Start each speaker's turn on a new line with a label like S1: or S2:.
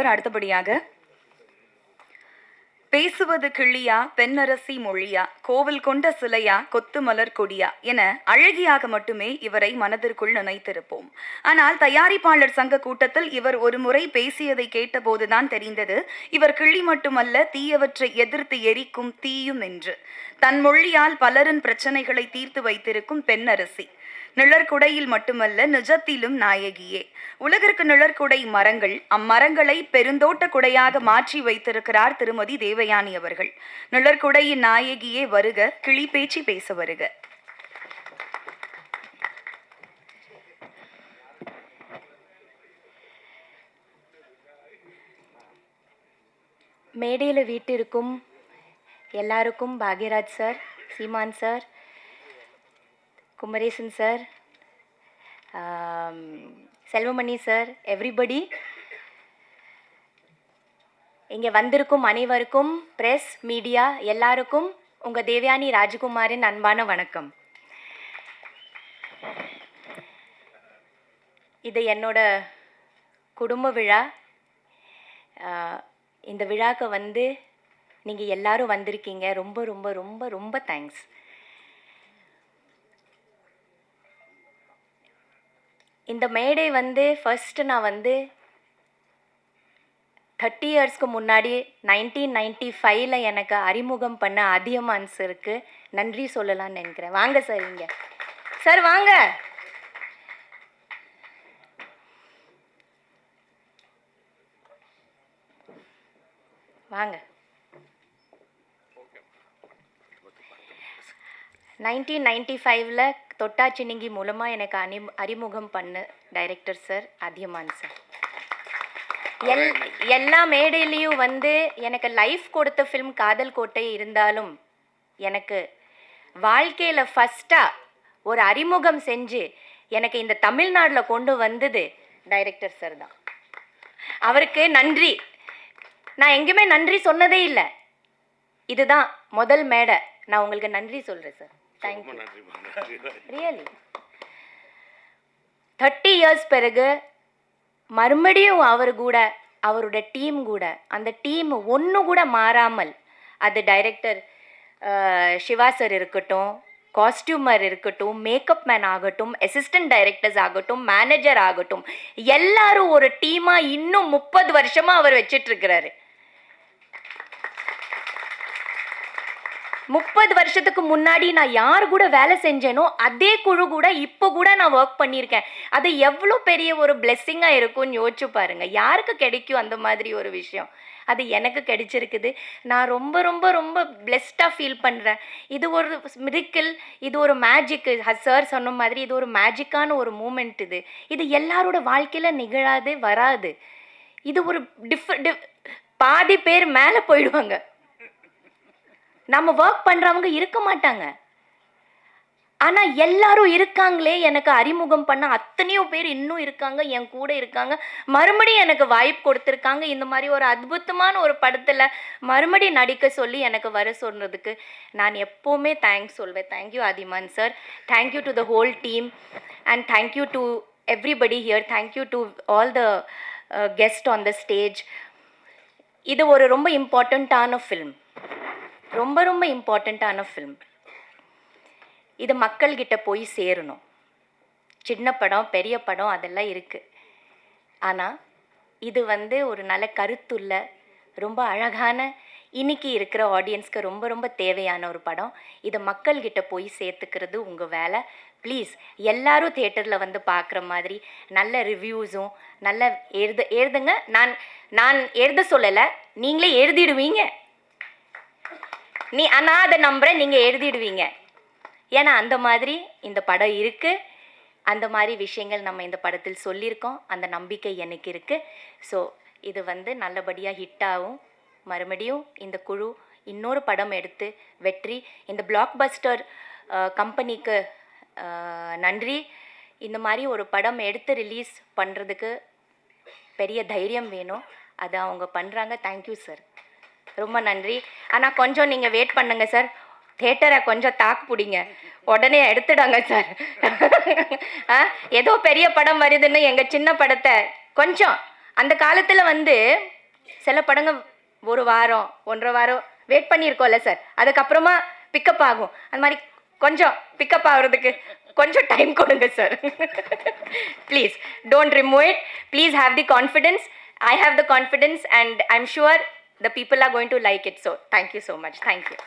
S1: Sir. அடுத்தபடியாக பேசுவது கிள்ளியா பெண்ணரசி மொழியா கோவில் கொண்ட சிலையா கொத்து மலர் கொடியா என அழகியாக மட்டுமே இவரை மனதிற்குள் நினைத்திருப்போம். ஆனால் தயாரிப்பாளர் சங்க கூட்டத்தில் இவர் ஒரு முறை பேசியதை கேட்டபோதுதான் தெரிந்தது இவர் கிள்ளி மட்டுமல்ல, தீயவற்றை எதிர்த்து எரிக்கும் தீயும் என்று. தன் மொழியால் பலரின் பிரச்சனைகளை தீர்த்து வைத்திருக்கும் பெண்ணரசி. நிழற்குடையில் மட்டுமல்ல, நிஜத்திலும் நாயகியே. உலகிற்கு நிழற்குடை மரங்கள், அம்மரங்களை பெருந்தோட்ட குடையாக மாற்றி வைத்திருக்கிறார் திருமதி தேவயானி அவர்கள். நிழற்குடையின் நாயகியே வருக, கிளி பேச்சு பேச வருக.
S2: மேடையில் வீட்டிற்கும் எல்லாருக்கும் Bhagyaraj sir, Seeman sir, Kumaresan sir, Selvamani sir, everybody, இங்கே வந்திருக்கும் அனைவருக்கும், பிரஸ் மீடியா எல்லாருக்கும் உங்கள் தேவயானி ராஜகுமாரின் அன்பான வணக்கம். இது என்னோட குடும்ப விழா. இந்த விழாக்கு வந்து நீங்கள் எல்லாரும் வந்திருக்கீங்க. ரொம்ப ரொம்ப ரொம்ப ரொம்ப தேங்க்ஸ். இந்த மேடை வந்து ஃபர்ஸ்ட் நான் வந்து 30 இயர்ஸ்க்கு முன்னாடி 1995 எனக்கு அறிமுகம் பண்ண அதியமான் சாருக்கு நன்றி சொல்லலாம்னு நினைக்கிறேன். வாங்க சார், இங்கே சார் வாங்க. வாங்க. 1995 தொட்டாச்சினிங்கி மூலமாக எனக்கு அறிமுகம் பண்ண டைரக்டர் சார் அதியமான் சார். எல்லா மேடையிலையும் வந்து எனக்கு லைஃப் கொடுத்த ஃபிலிம் காதல் கோட்டை இருந்தாலும் எனக்கு வாழ்க்கையில் ஃபஸ்ட்டாக ஒரு அறிமுகம் செஞ்சு எனக்கு இந்த தமிழ்நாட்டில் கொண்டு வந்தது டைரக்டர் சார் தான். அவருக்கு நன்றி. நான் எங்கேயுமே நன்றி சொன்னதே இல்லை. இதுதான் முதல் மேடை. நான் உங்களுக்கு நன்றி சொல்கிறேன் சார். தேங்க்யூ. ரியலி 30 இயர்ஸ் பிறகு மறுபடியும் அவர் கூட, அவரோட டீம் கூட, அந்த டீம் ஒன்று கூட மாறாமல், அது டைரக்டர் சிவா சார் இருக்கட்டும், காஸ்டியூமர் இருக்கட்டும், மேக்கப் மேன் ஆகட்டும், அசிஸ்டன்ட் டைரக்டர்ஸ் ஆகட்டும், மேனேஜர் ஆகட்டும், எல்லாரும் ஒரு டீமாக இன்னும் 30 வருஷமாக அவர் வச்சிட்ருக்கிறாரு. 30 வருஷத்துக்கு முன்னாடி நான் யார் கூட வேலை செஞ்சேனோ அதே குழு கூட இப்போ கூட நான் ஒர்க் பண்ணியிருக்கேன். அது எவ்வளோ பெரிய ஒரு பிளெஸ்ஸிங்காக இருக்கும்னு யோசிச்சு பாருங்கள். யாருக்கு கிடைக்கும் அந்த மாதிரி ஒரு விஷயம்? அது எனக்கு கிடைச்சிருக்குது. நான் ரொம்ப ரொம்ப ரொம்ப பிளெஸ்டாக ஃபீல் பண்ணுறேன். இது ஒரு மிரிக்கிள், இது ஒரு மேஜிக்கு. சார் சொன்ன மாதிரி இது ஒரு மேஜிக்கான ஒரு மூமெண்ட். இது எல்லாரோட வாழ்க்கையில் நிகழாது, வராது. இது ஒரு பாதி பேர் மேலே போயிடுவாங்க. நம்ம ஒர்க் பண்ணுறவங்க இருக்க மாட்டாங்க. ஆனால் எல்லாரும் இருக்காங்களே, எனக்கு அறிமுகம் பண்ண அத்தனையோ பேர் இன்னும் இருக்காங்க, என் கூட இருக்காங்க, மறுபடியும் எனக்கு வாய்ப்பு கொடுத்துருக்காங்க. இந்த மாதிரி ஒரு அற்புதமான ஒரு படத்தில் மறுபடியும் நடிக்க சொல்லி எனக்கு வர சொன்னதுக்கு நான் எப்போவுமே தேங்க்ஸ் சொல்வேன். Thank you Athiyaman sir. Thank you to the whole team and thank you to everybody here. Thank you to all the guest on the stage. இது ஒரு ரொம்ப இம்பார்ட்டண்ட்டான ஃபில்ம், ரொம்ப ரொம்ப இம்பார்ட்டண்ட்டான ஃபில்ம். இது மக்கள்கிட்ட போய் சேரணும். சின்ன படம், பெரிய படம் அதெல்லாம் இருக்குது. ஆனால் இது வந்து ஒரு நல்ல கருத்துள்ள, ரொம்ப அழகான, இன்னைக்கு இருக்கிற ஆடியன்ஸ்க்கு ரொம்ப ரொம்ப தேவையான ஒரு படம். இதை மக்கள்கிட்ட போய் சேர்த்துக்கிறது உங்கள் வேலை. ப்ளீஸ் எல்லாரும் தியேட்டரில் வந்து பார்க்குற மாதிரி நல்ல ரிவ்யூஸும் நல்ல எழுதுங்க. நான் எழுத சொல்லலை, நீங்களே எழுதிடுவீங்க. நான் அதை நம்புகிறேன், நீங்கள் எழுதிடுவீங்க. ஏன்னா அந்த மாதிரி இந்த படம் இருக்குது. அந்த மாதிரி விஷயங்கள் நம்ம இந்த படத்தில் சொல்லியிருக்கோம். அந்த நம்பிக்கை எனக்கு இருக்குது. ஸோ இது வந்து நல்லபடியாக ஹிட்டாகும். மறுபடியும் இந்த குழு இன்னொரு படம் எடுத்து வெற்றி. இந்த பிளாக் பஸ்டர் கம்பெனிக்கு நன்றி. இந்த மாதிரி ஒரு படம் எடுத்து ரிலீஸ் பண்ணுறதுக்கு பெரிய தைரியம் வேணும். அதை அவங்க பண்ணுறாங்க. தேங்க்யூ சார், ரொம்ப நன்றி. ஆனால் கொஞ்சம் நீங்கள் வெயிட் பண்ணுங்க சார். தியேட்டரை கொஞ்சம் தாக்கு பிடிங்க, உடனே எடுத்துடாங்க சார். ஏதோ பெரிய படம் வருதுன்னு எங்கள் சின்ன படத்தை கொஞ்சம், அந்த காலத்தில் வந்து சில படங்கள் ஒரு வாரம் 1.5 வாரம் வெயிட் பண்ணியிருக்கோம்ல சார், அதுக்கப்புறமா பிக்கப் ஆகும். அந்த மாதிரி கொஞ்சம் பிக்கப் ஆகுறதுக்கு கொஞ்சம் டைம் கொடுங்க sir. Please don't remove it. Please have the confidence. I have the confidence and I'm sure the people are going to like it. So thank you so much. Thank you.